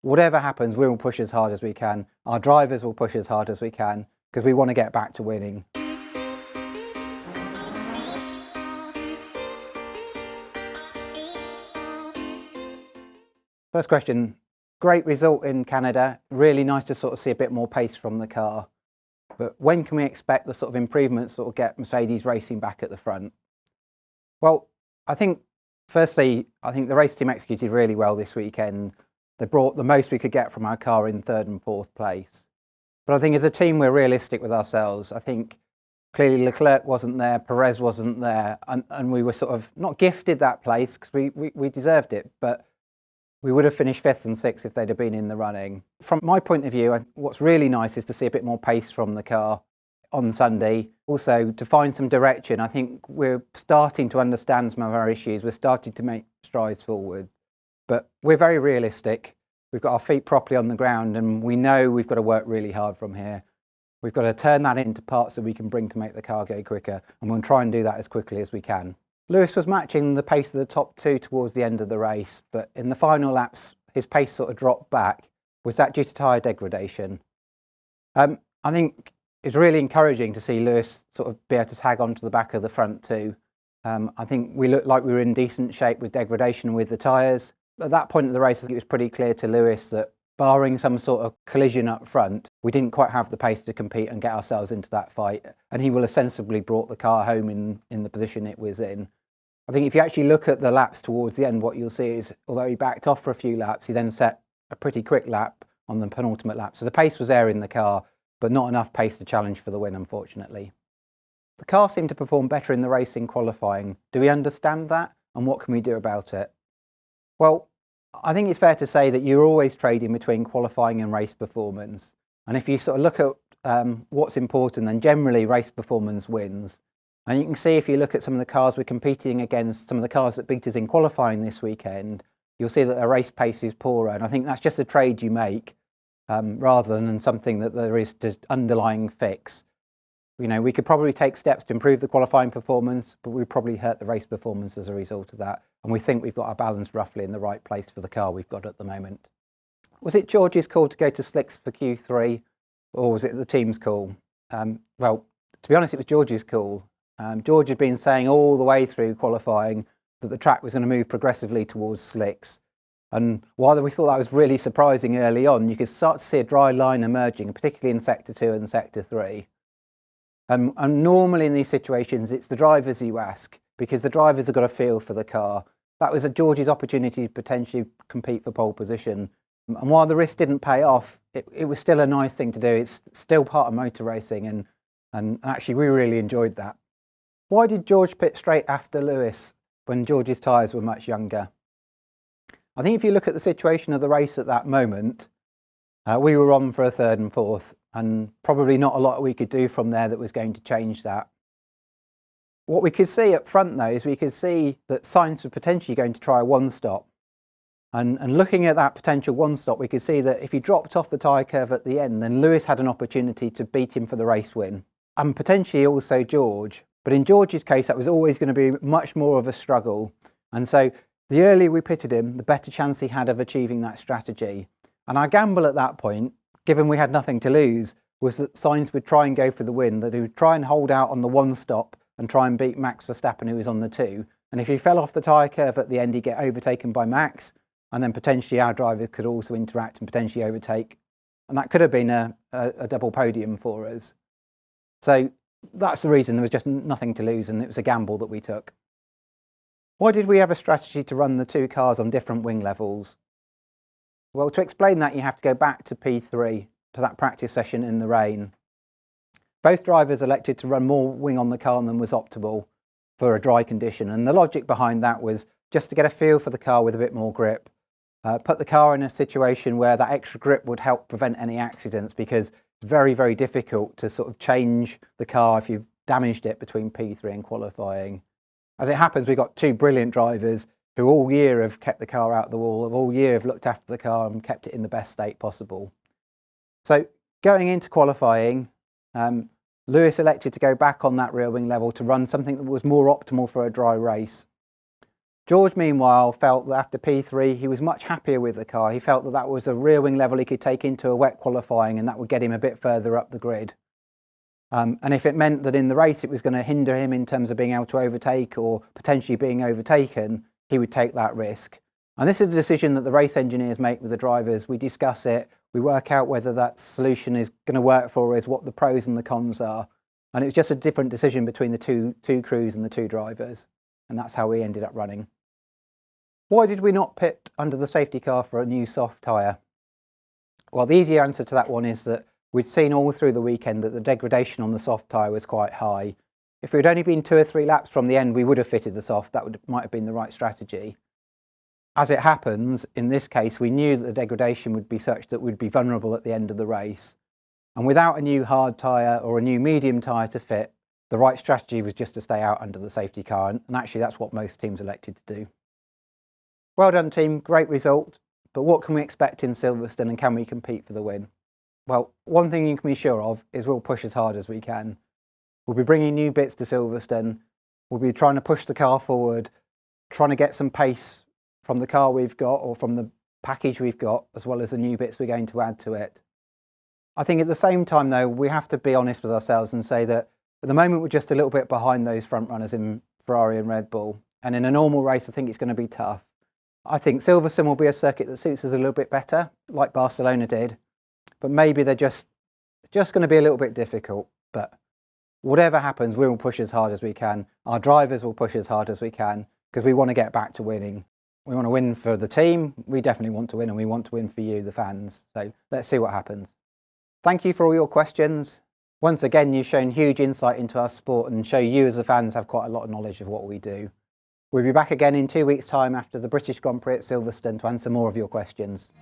whatever happens, we will push as hard as we can. Our drivers will push as hard as we can because we want to get back to winning. First question, great result in Canada. Really nice to sort of see a bit more pace from the car. But when can we expect the sort of improvements that will get Mercedes racing back at the front? Well, I think firstly, the race team executed really well this weekend. They brought the most we could get from our car in 3rd and 4th place. But I think as a team, we're realistic with ourselves. I think clearly Leclerc wasn't there, Perez wasn't there, and we were sort of not gifted that place because we deserved it, but we would have finished 5th and 6th if they'd have been in the running. From my point of view, what's really nice is to see a bit more pace from the car on Sunday. Also, to find some direction. I think we're starting to understand some of our issues. We're starting to make strides forward. But we're very realistic. We've got our feet properly on the ground and we know we've got to work really hard from here. We've got to turn that into parts that we can bring to make the car go quicker, and we'll try and do that as quickly as we can. Lewis was matching the pace of the top 2 towards the end of the race, but in the final laps, his pace sort of dropped back. Was that due to tyre degradation? I think it's really encouraging to see Lewis sort of be able to tag onto the back of the front 2. I think we looked like we were in decent shape with degradation with the tyres. At that point of the race, I think it was pretty clear to Lewis that barring some sort of collision up front, we didn't quite have the pace to compete and get ourselves into that fight. And he will have sensibly brought the car home in the position it was in. I think if you actually look at the laps towards the end, what you'll see is, although he backed off for a few laps, he then set a pretty quick lap on the penultimate lap. So the pace was there in the car, but not enough pace to challenge for the win, unfortunately. The car seemed to perform better in the race in qualifying. Do we understand that? And what can we do about it? Well, I think it's fair to say that you're always trading between qualifying and race performance. And if you sort of look at what's important, then generally race performance wins. And you can see if you look at some of the cars we're competing against, some of the cars that beat us in qualifying this weekend, you'll see that their race pace is poorer. And I think that's just a trade you make rather than something that there is to underlying fix. You know, we could probably take steps to improve the qualifying performance, but we probably hurt the race performance as a result of that. And we think we've got our balance roughly in the right place for the car we've got at the moment. Was it George's call to go to slicks for Q3, or was it the team's call? Well, to be honest, it was George's call. George had been saying all the way through qualifying that the track was going to move progressively towards slicks. And while we thought that was really surprising early on, you could start to see a dry line emerging, particularly in Sector 2 and Sector 3. And normally in these situations, it's the drivers you ask, because the drivers have got a feel for the car. That was George's opportunity to potentially compete for pole position. And while the risk didn't pay off, it was still a nice thing to do. It's still part of motor racing, and actually we really enjoyed that. Why did George pit straight after Lewis when George's tyres were much younger? I think if you look at the situation of the race at that moment, we were on for a 3rd and 4th, and probably not a lot we could do from there that was going to change that. What we could see up front though is we could see that Sainz was potentially going to try a 1-stop. And looking at that potential 1-stop, we could see that if he dropped off the tyre curve at the end, then Lewis had an opportunity to beat him for the race win. And potentially also George. But in George's case, that was always going to be much more of a struggle. And so the earlier we pitted him, the better chance he had of achieving that strategy. And our gamble at that point, given we had nothing to lose, was that Sainz would try and go for the win, that he would try and hold out on the 1-stop and try and beat Max Verstappen, who was on the 2. And if he fell off the tyre curve at the end, he'd get overtaken by Max, and then potentially our drivers could also interact and potentially overtake. And that could have been a double podium for us. So that's the reason there was just nothing to lose, and it was a gamble that we took. Why did we have a strategy to run the 2 cars on different wing levels? Well, to explain that, you have to go back to P3, to that practice session in the rain. Both drivers elected to run more wing on the car than was optimal for a dry condition, and the logic behind that was just to get a feel for the car with a bit more grip. Put the car in a situation where that extra grip would help prevent any accidents, because it's very, very difficult to sort of change the car if you've damaged it between P3 and qualifying. As it happens, we've got 2 brilliant drivers who all year have kept the car out of the wall, all year have looked after the car and kept it in the best state possible. So going into qualifying, Lewis elected to go back on that rear wing level to run something that was more optimal for a dry race. George, meanwhile, felt that after P3 he was much happier with the car. He felt that that was a rear wing level he could take into a wet qualifying, and that would get him a bit further up the grid. And if it meant that in the race it was going to hinder him in terms of being able to overtake or potentially being overtaken, he would take that risk. And this is a decision that the race engineers make with the drivers. We discuss it, we work out whether that solution is going to work for us, what the pros and the cons are. And it was just a different decision between the two crews and the two drivers. And that's how we ended up running. Why did we not pit under the safety car for a new soft tyre? Well, the easy answer to that one is that we'd seen all through the weekend that the degradation on the soft tyre was quite high. If we'd only been 2 or 3 laps from the end, we would have fitted the soft. That might have been the right strategy. As it happens, in this case, we knew that the degradation would be such that we'd be vulnerable at the end of the race. And without a new hard tyre or a new medium tyre to fit, the right strategy was just to stay out under the safety car. And actually, that's what most teams elected to do. Well done, team. Great result. But what can we expect in Silverstone, and can we compete for the win? Well, one thing you can be sure of is we'll push as hard as we can. We'll be bringing new bits to Silverstone. We'll be trying to push the car forward, trying to get some pace from the car we've got or from the package we've got, as well as the new bits we're going to add to it. I think at the same time, though, we have to be honest with ourselves and say that at the moment we're just a little bit behind those front runners in Ferrari and Red Bull. And in a normal race, I think it's going to be tough. I think Silverstone will be a circuit that suits us a little bit better, like Barcelona did. But maybe they're just going to be a little bit difficult. But whatever happens, we will push as hard as we can. Our drivers will push as hard as we can because we want to get back to winning. We want to win for the team. We definitely want to win, and we want to win for you, the fans. So let's see what happens. Thank you for all your questions. Once again, you've shown huge insight into our sport and show you as the fans have quite a lot of knowledge of what we do. We'll be back again in 2 weeks' time after the British Grand Prix at Silverstone to answer more of your questions.